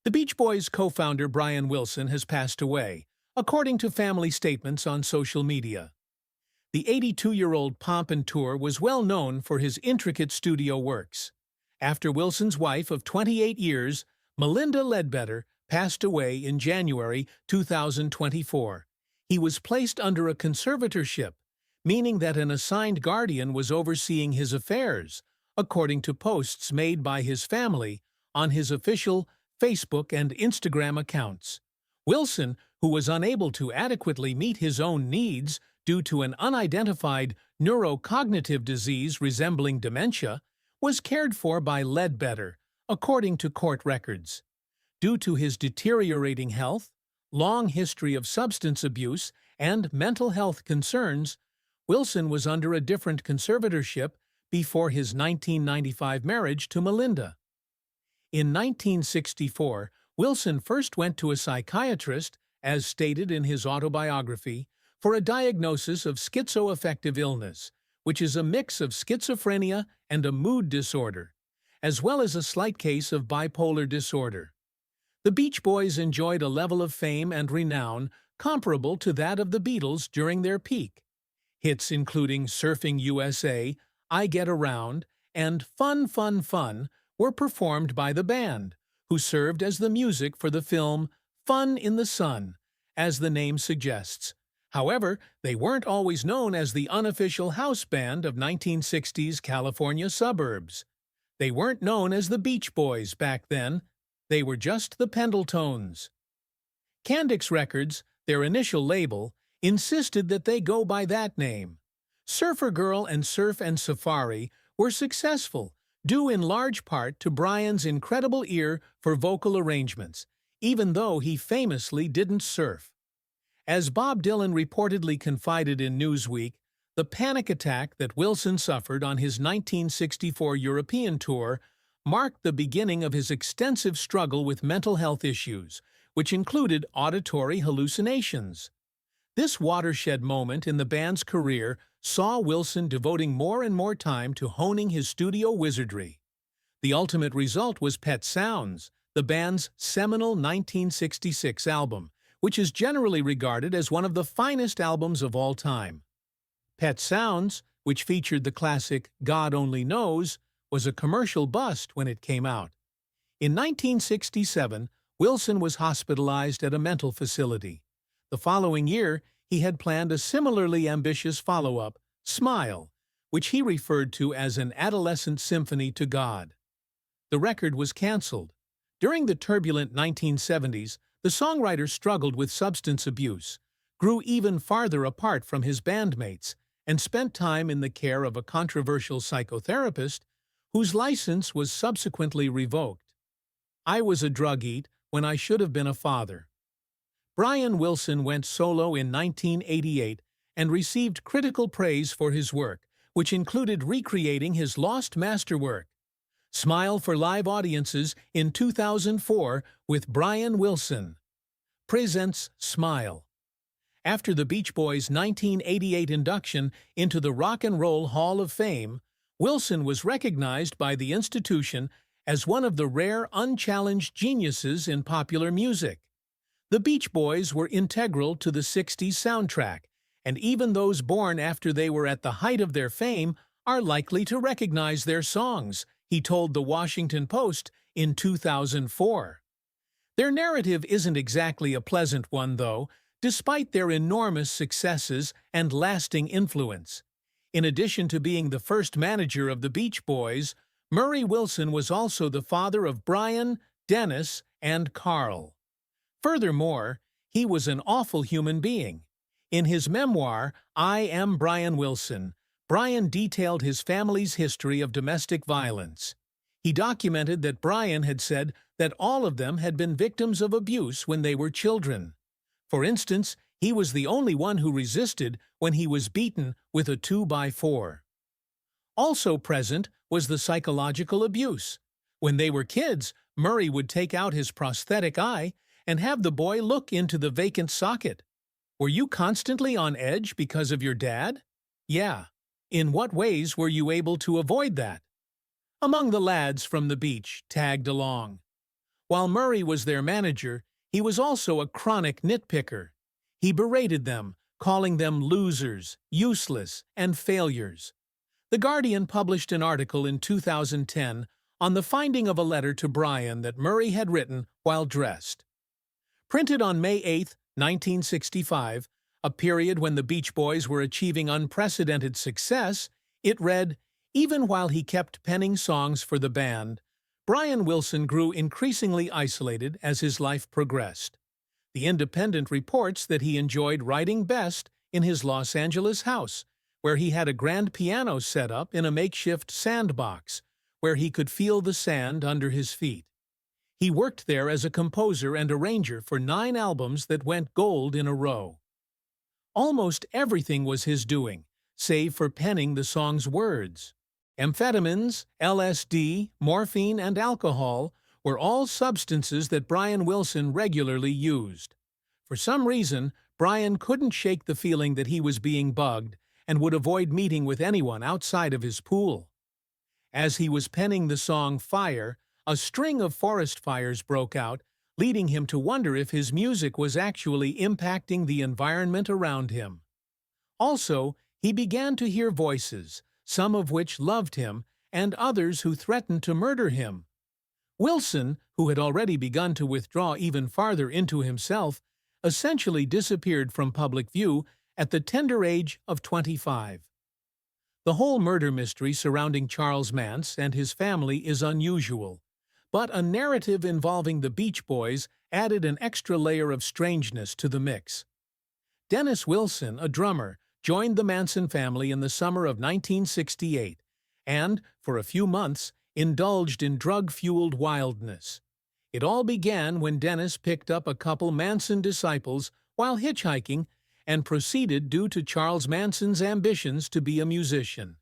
The Beach Boys co-founder Brian Wilson has passed away, according to family statements on social media. The 82-year-old pomp-and-tour was well known for his intricate studio works. After Wilson's wife of 28 years, Melinda Ledbetter, passed away in January 2024, he was placed under a conservatorship, meaning that an assigned guardian was overseeing his affairs, according to posts made by his family on his official Facebook and Instagram accounts. Wilson, who was unable to adequately meet his own needs due to an unidentified neurocognitive disease resembling dementia, was cared for by Ledbetter, according to court records. Due to his deteriorating health, long history of substance abuse, and mental health concerns, Wilson was under a different conservatorship before his 1995 marriage to Melinda. In 1964, Wilson first went to a psychiatrist, as stated in his autobiography, for a diagnosis of schizoaffective illness, which is a mix of schizophrenia and a mood disorder, as well as a slight case of bipolar disorder. The Beach Boys enjoyed a level of fame and renown comparable to that of the Beatles during their peak. Hits including Surfing USA, I Get Around, and Fun, Fun, Fun were performed by the band, who served as the music for the film Fun in the Sun, as the name suggests. However, they weren't always known as the unofficial house band of 1960s California suburbs. They weren't known as the Beach Boys back then. They were just the Pendletones. Candix Records, their initial label, insisted that they go by that name. Surfer Girl and Surf and Safari were successful, due in large part to Brian's incredible ear for vocal arrangements, even though he famously didn't surf. As Bob Dylan reportedly confided in Newsweek, the panic attack that Wilson suffered on his 1964 European tour marked the beginning of his extensive struggle with mental health issues, which included auditory hallucinations. This watershed moment in the band's career saw Wilson devoting more and more time to honing his studio wizardry. The ultimate result was Pet Sounds, the band's seminal 1966 album, which is generally regarded as one of the finest albums of all time. Pet Sounds, which featured the classic God Only Knows, was a commercial bust when it came out. In 1967, Wilson was hospitalized at a mental facility. The following year, he had planned a similarly ambitious follow-up, Smile, which he referred to as an adolescent symphony to God. The record was canceled. During the turbulent 1970s, the songwriter struggled with substance abuse, grew even farther apart from his bandmates, and spent time in the care of a controversial psychotherapist whose license was subsequently revoked. I was a drug-eat when I should have been a father. Brian Wilson went solo in 1988 and received critical praise for his work, which included recreating his lost masterwork, Smile, for live audiences in 2004 with Brian Wilson. Presents Smile. After the Beach Boys' 1988 induction into the Rock and Roll Hall of Fame, Wilson was recognized by the institution as one of the rare unchallenged geniuses in popular music. The Beach Boys were integral to the 60s soundtrack, and even those born after they were at the height of their fame are likely to recognize their songs, he told The Washington Post in 2004. Their narrative isn't exactly a pleasant one, though, despite their enormous successes and lasting influence. In addition to being the first manager of the Beach Boys, Murray Wilson was also the father of Brian, Dennis, and Carl. Furthermore, he was an awful human being. In his memoir, I Am Brian Wilson, Brian detailed his family's history of domestic violence. He documented that Brian had said that all of them had been victims of abuse when they were children. For instance, he was the only one who resisted when he was beaten with a 2x4. Also present was the psychological abuse. When they were kids, Murray would take out his prosthetic eye and have the boy look into the vacant socket. Were you constantly on edge because of your dad? Yeah. In what ways were you able to avoid that? Among the lads from the beach tagged along. While Murray was their manager, he was also a chronic nitpicker. He berated them, calling them losers, useless, and failures. The Guardian published an article in 2010 on the finding of a letter to Brian that Murray had written while dressed. Printed on May 8, 1965, a period when the Beach Boys were achieving unprecedented success, it read, "Even while he kept penning songs for the band, Brian Wilson grew increasingly isolated as his life progressed. The Independent reports that he enjoyed writing best in his Los Angeles house, where he had a grand piano set up in a makeshift sandbox, where he could feel the sand under his feet. He worked there as a composer and arranger for 9 albums that went gold in a row. Almost everything was his doing, save for penning the song's words. Amphetamines, LSD, morphine, and alcohol were all substances that Brian Wilson regularly used. For some reason, Brian couldn't shake the feeling that he was being bugged and would avoid meeting with anyone outside of his pool. As he was penning the song Fire, a string of forest fires broke out, leading him to wonder if his music was actually impacting the environment around him. Also, he began to hear voices, some of which loved him, and others who threatened to murder him. Wilson, who had already begun to withdraw even farther into himself, essentially disappeared from public view at the tender age of 25. The whole murder mystery surrounding Charles Mance and his family is unusual, but a narrative involving the Beach Boys added an extra layer of strangeness to the mix. Dennis Wilson, a drummer, joined the Manson family in the summer of 1968 and, for a few months, indulged in drug-fueled wildness. It all began when Dennis picked up a couple Manson disciples while hitchhiking and proceeded due to Charles Manson's ambitions to be a musician.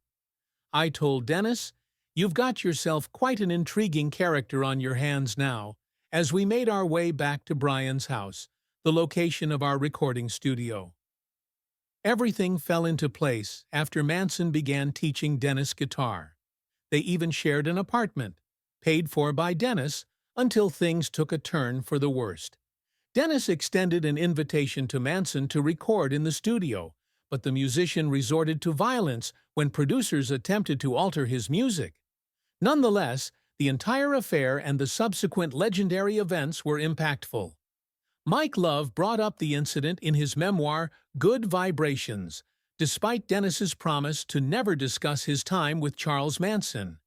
I told Dennis, "You've got yourself quite an intriguing character on your hands now," as we made our way back to Brian's house, the location of our recording studio. Everything fell into place after Manson began teaching Dennis guitar. They even shared an apartment, paid for by Dennis, until things took a turn for the worst. Dennis extended an invitation to Manson to record in the studio, but the musician resorted to violence when producers attempted to alter his music. Nonetheless, the entire affair and the subsequent legendary events were impactful. Mike Love brought up the incident in his memoir, Good Vibrations, despite Dennis's promise to never discuss his time with Charles Manson.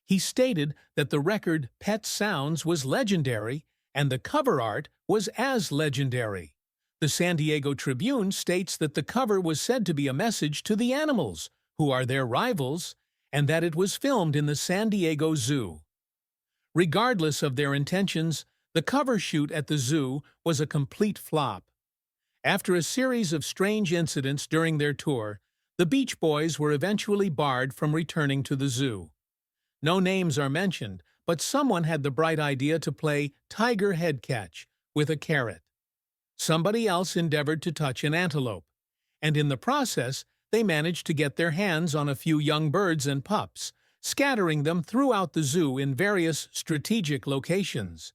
He stated that the record Pet Sounds was legendary, and the cover art was as legendary. The San Diego Tribune states that the cover was said to be a message to the animals, who are their rivals, and that it was filmed in the San Diego Zoo. Regardless of their intentions, the cover shoot at the zoo was a complete flop. After a series of strange incidents during their tour, the Beach Boys were eventually barred from returning to the zoo. No names are mentioned, but someone had the bright idea to play tiger head catch with a carrot. Somebody else endeavored to touch an antelope, and in the process, they managed to get their hands on a few young birds and pups, scattering them throughout the zoo in various strategic locations.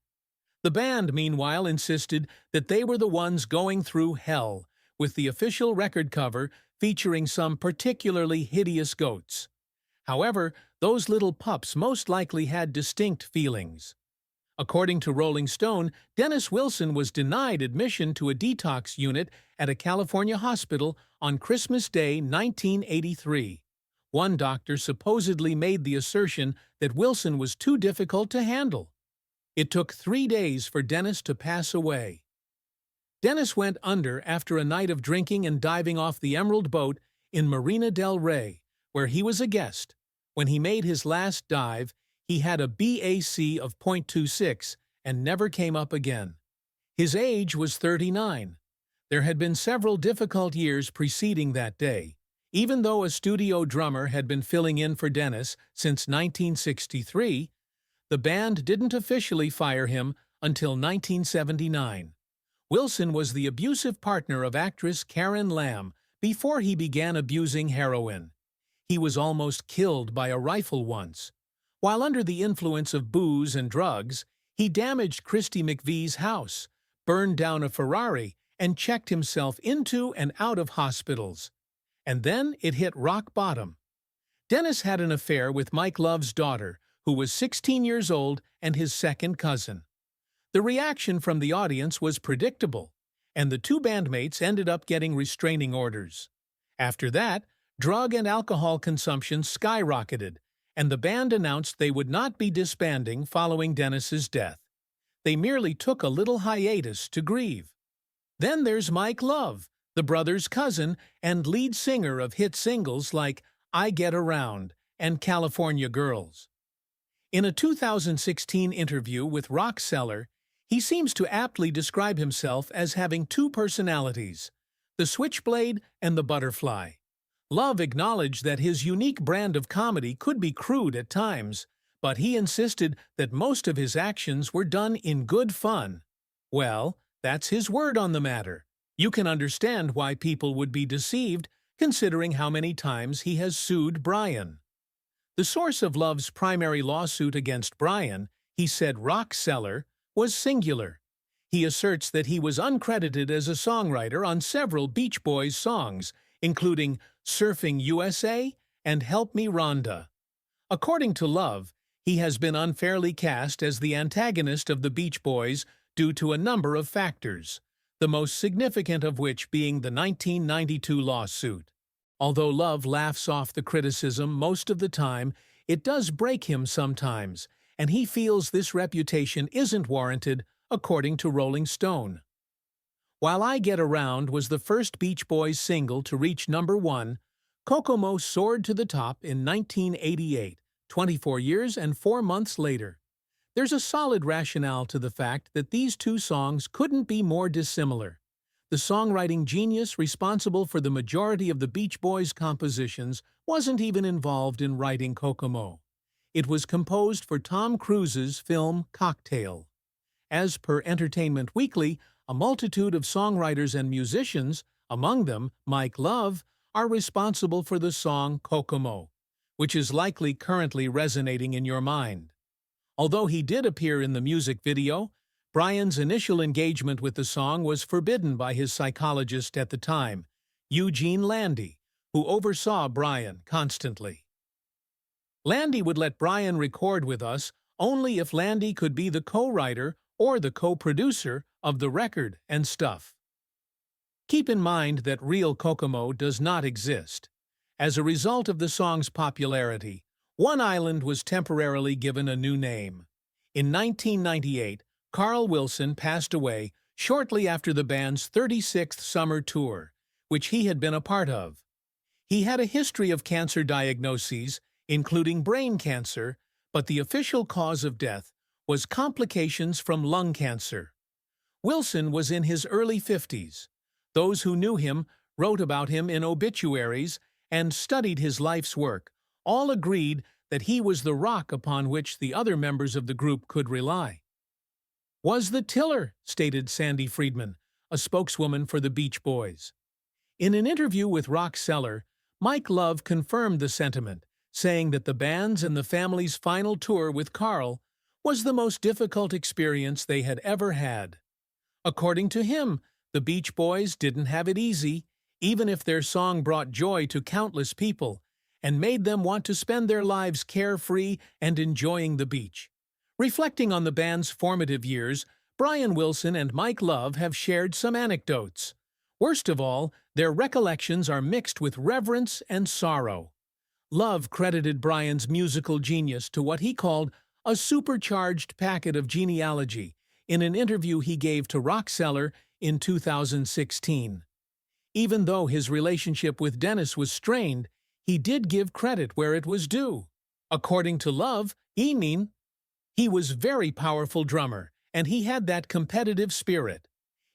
The band, meanwhile, insisted that they were the ones going through hell, with the official record cover featuring some particularly hideous goats. However, those little pups most likely had distinct feelings. According to Rolling Stone, Dennis Wilson was denied admission to a detox unit at a California hospital on Christmas Day 1983. One doctor supposedly made the assertion that Wilson was too difficult to handle. It took 3 days for Dennis to pass away. Dennis went under after a night of drinking and diving off the Emerald Boat in Marina del Rey, where he was a guest. When he made his last dive, he had a BAC of .26 and never came up again. His age was 39. There had been several difficult years preceding that day. Even though a studio drummer had been filling in for Dennis since 1963, the band didn't officially fire him until 1979. Wilson was the abusive partner of actress Karen Lamb before he began abusing heroin. He was almost killed by a rifle once. While under the influence of booze and drugs, He damaged Christy McVie's house, burned down a Ferrari, and checked himself into and out of hospitals. And then it hit rock bottom. Dennis had an affair with Mike Love's daughter, who was 16 years old and his second cousin. The reaction from the audience was predictable, and the two bandmates ended up getting restraining orders. After that, drug and alcohol consumption skyrocketed, and the band announced they would not be disbanding following Dennis's death. They merely took a little hiatus to grieve. Then there's Mike Love, the brother's cousin and lead singer of hit singles like I Get Around and California Girls. In a 2016 interview with Rockseller, he seems to aptly describe himself as having two personalities, the switchblade and the butterfly. Love acknowledged that his unique brand of comedy could be crude at times, but he insisted that most of his actions were done in good fun. Well, that's his word on the matter. You can understand why people would be deceived, considering how many times he has sued Brian. The source of Love's primary lawsuit against Brian, he said Rockseller, was singular. He asserts that he was uncredited as a songwriter on several Beach Boys songs, including Surfing USA and Help Me Rhonda. According to Love, he has been unfairly cast as the antagonist of the Beach Boys due to a number of factors, the most significant of which being the 1992 lawsuit. Although Love laughs off the criticism most of the time, it does break him sometimes, and he feels this reputation isn't warranted, according to Rolling Stone. While I Get Around was the first Beach Boys single to reach #1, Kokomo soared to the top in 1988, 24 years and 4 months later. There's a solid rationale to the fact that these two songs couldn't be more dissimilar. The songwriting genius responsible for the majority of the Beach Boys' compositions wasn't even involved in writing Kokomo. It was composed for Tom Cruise's film Cocktail. As per Entertainment Weekly, a multitude of songwriters and musicians, among them Mike Love, are responsible for the song Kokomo, which is likely currently resonating in your mind. Although he did appear in the music video, Brian's initial engagement with the song was forbidden by his psychologist at the time, Eugene Landy, who oversaw Brian constantly. Landy would let Brian record with us only if Landy could be the co-writer or the co-producer of the record and stuff. Keep in mind that real Kokomo does not exist. As a result of the song's popularity, one island was temporarily given a new name. In 1998, Carl Wilson passed away shortly after the band's 36th summer tour, which he had been a part of. He had a history of cancer diagnoses, including brain cancer, but the official cause of death was complications from lung cancer. Wilson was in his early 50s. Those who knew him wrote about him in obituaries and studied his life's work, all agreed that he was the rock upon which the other members of the group could rely. "Was the tiller," stated Sandy Friedman, a spokeswoman for the Beach Boys. In an interview with Rockseller, Mike Love confirmed the sentiment, saying that the band's and the family's final tour with Carl was the most difficult experience they had ever had. According to him, the Beach Boys didn't have it easy, even if their song brought joy to countless people and made them want to spend their lives carefree and enjoying the beach. Reflecting on the band's formative years, Brian Wilson and Mike Love have shared some anecdotes. Worst of all, their recollections are mixed with reverence and sorrow. Love credited Brian's musical genius to what he called a supercharged packet of genealogy in an interview he gave to Rockseller in 2016. Even though his relationship with Dennis was strained, he did give credit where it was due. According to Love, he was very powerful drummer, and he had that competitive spirit.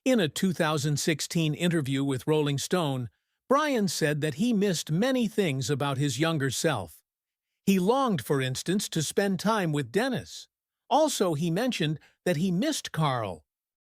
In a 2016 interview with Rolling Stone, Brian said that he missed many things about his younger self. He longed, for instance, to spend time with Dennis. Also, he mentioned that he missed Carl,